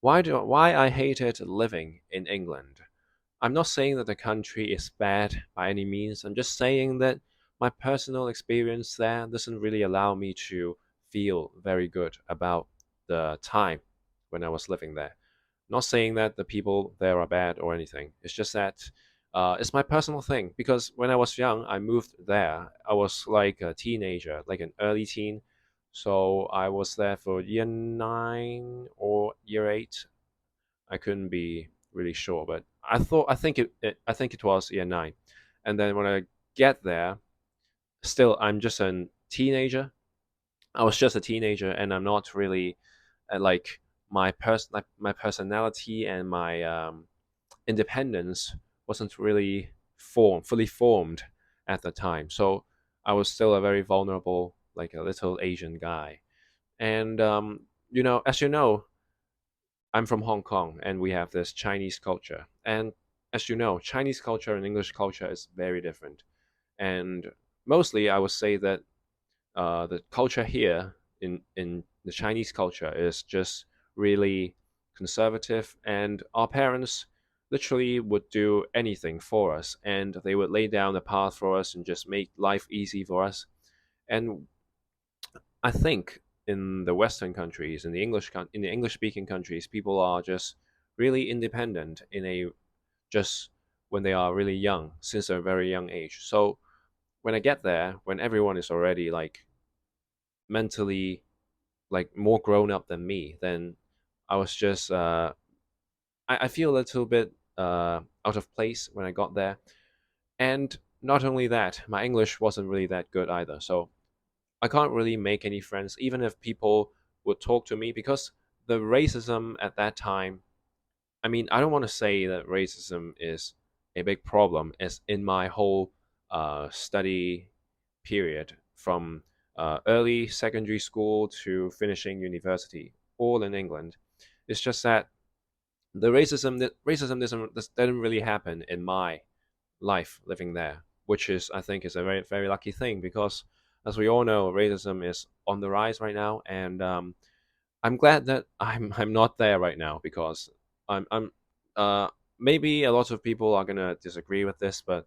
Why I hated living in England. I'm not saying that the country is bad by any means. I'm just saying that my personal experience there doesn't really allow me to feel very good about the time when I was living there. Not saying that the people there are bad or anything. It's just that it's my personal thing because when I was young, I moved there. I was like a teenager, like an early teen. So I was there for year nine or year eight. I couldn't be really sure, but I think it was year nine. And then when I get there, still I'm just a teenager. I was just a teenager, and I'm not really like my personality and my independence wasn't really fully formed at the time. So I was still a very vulnerable, like a little Asian guy. And as you know, I'm from Hong Kong, and we have this Chinese culture. And as you know, Chinese culture and English culture is very different. And mostly, I would say that the culture here in the Chinese culture is just really conservative, and our parents literally would do anything for us, and they would lay down a path for us and just make life easy for us. And I think in the Western countries, in the English speaking countries, people are just really independent in a just when they are really young, since a very young age. So when I get there, when everyone is already like mentally like more grown up than me, then I was just I feel a little bit out of place when I got there. And not only that, my English wasn't really that good either. So I can't really make any friends, even if people would talk to me, because the racism at that time, I mean, I don't want to say that racism is a big problem, as in my whole study period from early secondary school to finishing university, all in England. It's just that racism didn't really happen in my life living there, which is I think is a very very lucky thing because as we all know, racism is on the rise right now, and I'm glad that I'm not there right now because I'm uh maybe a lot of people are gonna disagree with this, but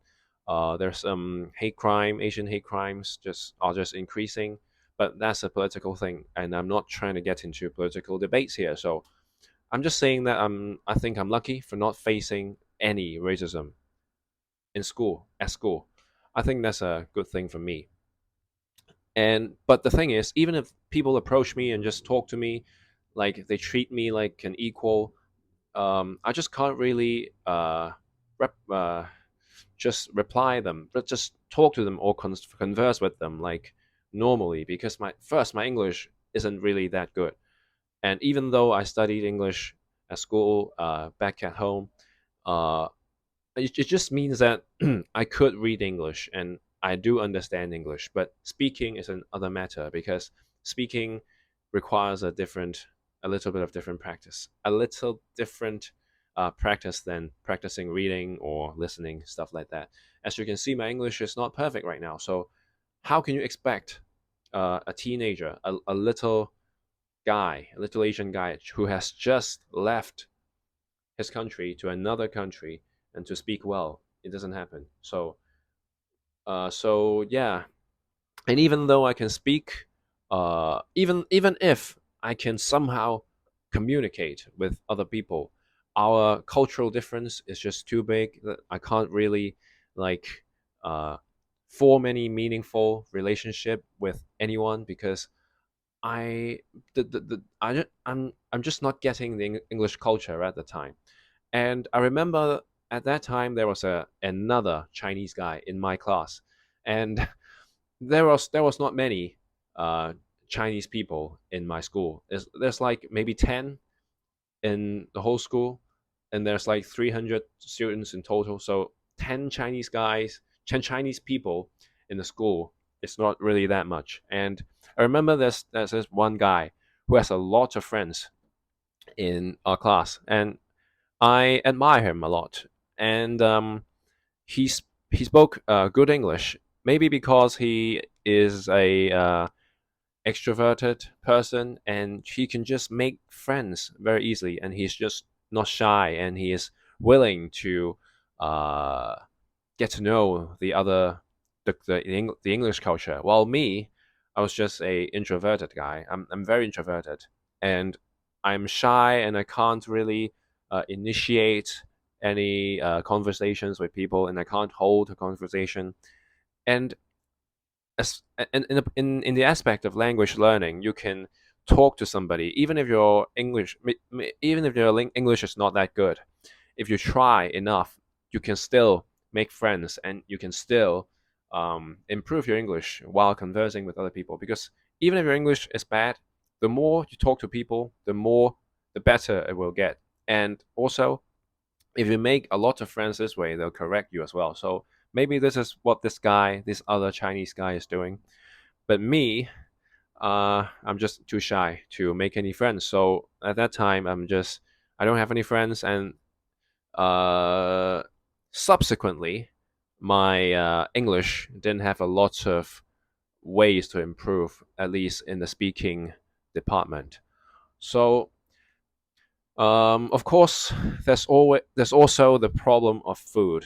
there's some Asian hate crimes just increasing, but that's a political thing, and I'm not trying to get into political debates here. So I'm just saying that I think I'm lucky for not facing any racism in school at school. I think that's a good thing for me. And but the thing is, even if people approach me and just talk to me, like they treat me like an equal, I just can't really just reply them, but just talk to them or converse with them like normally because my English isn't really that good. And even though I studied English at school, back at home, uh, it just means that I could read English and I do understand English, but speaking is another matter because speaking requires a little bit of different practice, a little different practice than practicing reading or listening, stuff like that. As you can see, my English is not perfect right now. So, how can you expect a teenager, a little guy, a little Asian guy who has just left his country to another country and to speak well? It doesn't happen. So yeah, and even though I can speak, even if I can somehow communicate with other people, our cultural difference is just too big that I can't really like uh, form any meaningful relationship with anyone because I I'm just not getting the English culture at the time. And I remember at that time there was another Chinese guy in my class, and there was not many uh, Chinese people in my school. There's like maybe 10 in the whole school, and there's like 300 students in total. So 10 Chinese guys, 10 Chinese people in the school. It's not really that much. And I remember there's this one guy who has a lot of friends in our class, and I admire him a lot. And he spoke good English, maybe because he is a extroverted person, and he can just make friends very easily, and he's just not shy, and he is willing to uh, get to know the other the English culture. While me, I was just a introverted guy. I'm very introverted, and I'm shy, and I can't really initiate any conversations with people, and I can't hold a conversation. And as in the aspect of language learning, you can talk to somebody even if your even if your English is not that good. If you try enough, you can still make friends, and you can still improve your English while conversing with other people. Because even if your English is bad, the more you talk to people, the better it will get. And also, if you make a lot of friends this way, they'll correct you as well. So maybe this is what this other Chinese guy is doing. But me, I'm just too shy to make any friends. So at that time, I don't have any friends, and uh, subsequently, my English didn't have a lot of ways to improve, at least in the speaking department. So, of course, there's also the problem of food.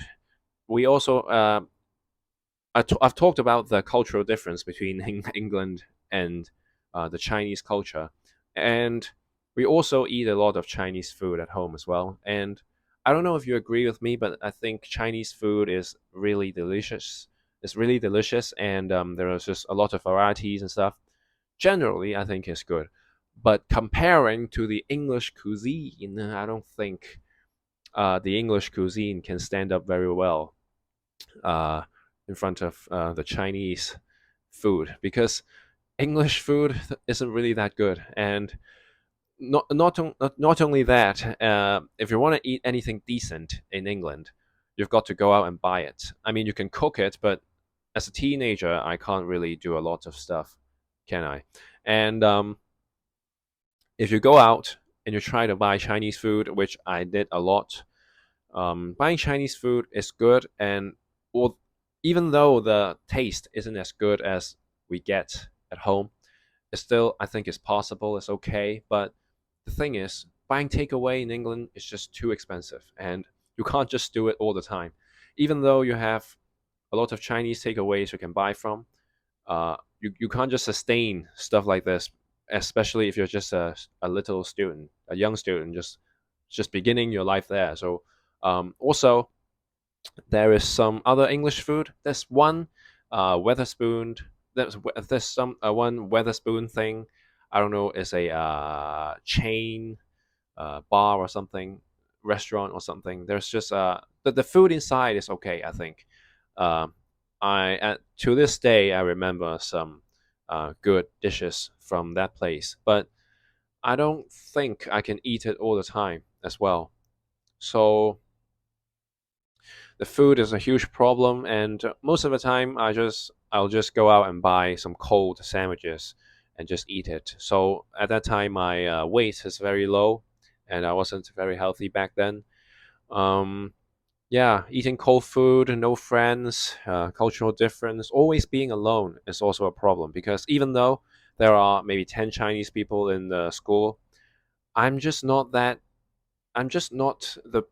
We also I've talked about the cultural difference between England and the Chinese culture, and we also eat a lot of Chinese food at home as well. And I don't know if you agree with me, but I think Chinese food is really delicious. It's really delicious, and there is just a lot of varieties and stuff. Generally, I think it's good, but comparing to the English cuisine, I don't think the English cuisine can stand up very well uh, in front of the Chinese food, because English food isn't really that good. And not only that, if you want to eat anything decent in England, you've got to go out and buy it. I mean, you can cook it, but as a teenager, I can't really do a lot of stuff, can I? And if you go out and you try to buy Chinese food, which I did a lot, buying Chinese food is good, and well, even though the taste isn't as good as we get at home, it's still, I think, it's possible. It's okay, but the thing is, buying takeaway in England is just too expensive, and you can't just do it all the time. Even though you have a lot of Chinese takeaways you can buy from, you can't just sustain stuff like this, especially if you're just a little student, a young student, just beginning your life there. So also, there is some other English food. There's one Weatherspoon. There's some one Weatherspoon thing. I don't know. It's a chain bar or something, restaurant or something. There's just the food inside is okay. I think. Um, to this day I remember some good dishes from that place, but I don't think I can eat it all the time as well. So the food is a huge problem, and most of the time I'll just go out and buy some cold sandwiches and just eat it. So at that time my weight is very low, and I wasn't very healthy back then. um, yeah, eating cold food, no friends, cultural difference, always being alone is also a problem, because even though there are maybe 10 Chinese people in the school, i'm just not that I'm just not the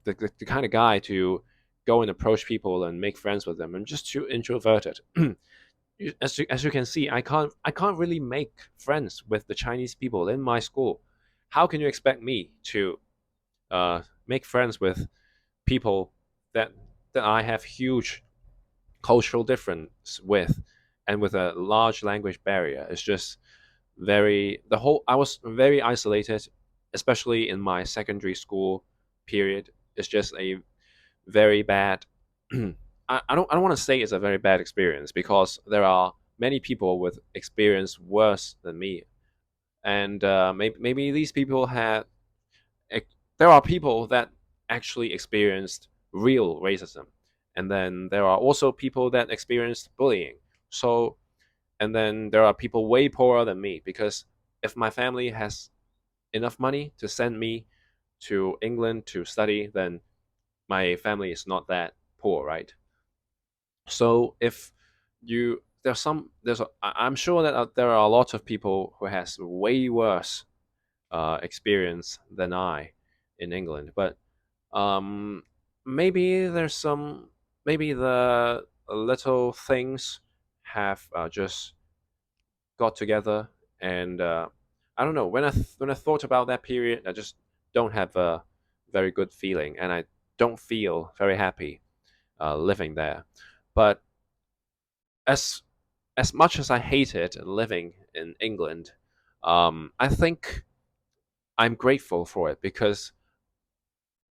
kind of guy to go and approach people and make friends with them. I'm just too introverted. As you can see, I can't really make friends with the Chinese people in my school. How can you expect me to make friends with people that I have huge cultural difference with, and with a large language barrier? It's just very the whole I was very isolated, especially in my secondary school period. It's just a very bad I don't want to say it's a very bad experience, because there are many people with experience worse than me. And maybe these people had there are people that actually experienced real racism, and then there are also people that experienced bullying. So, and then there are people way poorer than me, because if my family has enough money to send me to England to study, then my family is not that poor, right? So if you I'm sure that there are a lot of people who has way worse experience than I in England, but um, maybe there's some maybe the little things have just got together, and I don't know, when I thought about that period, I just don't have a very good feeling, and I don't feel very happy living there. But as as much as I hated living in England, I think I'm grateful for it because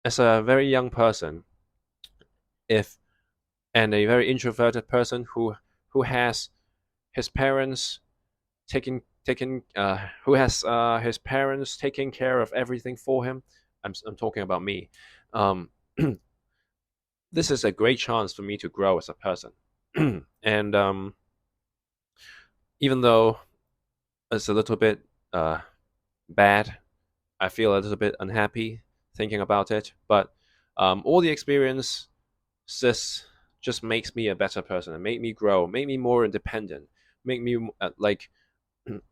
as a very young person, if and a very introverted person who has his parents who has his parents taking care of everything for him. I'm talking about me. Um, this is a great chance for me to grow as a person, and even though it's a little bit uh, bad, I feel a little bit unhappy thinking about it. But all the experience just just makes me a better person and make me grow, make me more independent, make me like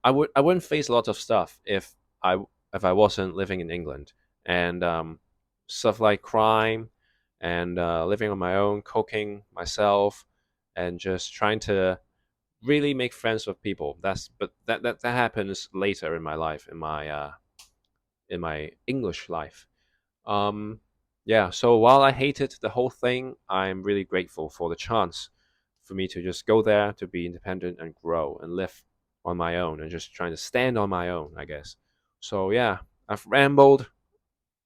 I wouldn't face a lot of stuff I if I wasn't living in England, and stuff like crime and living on my own, cooking myself, and just trying to really make friends with people. That happens later in my life, in my English life. Um, yeah. So while I hated the whole thing, I'm really grateful for the chance for me to just go there to be independent and grow and live on my own and just trying to stand on my own, I guess. So yeah, I've rambled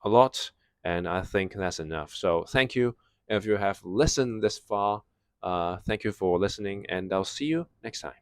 a lot, and I think that's enough. So thank you if you have listened this far. Thank you for listening, and I'll see you next time.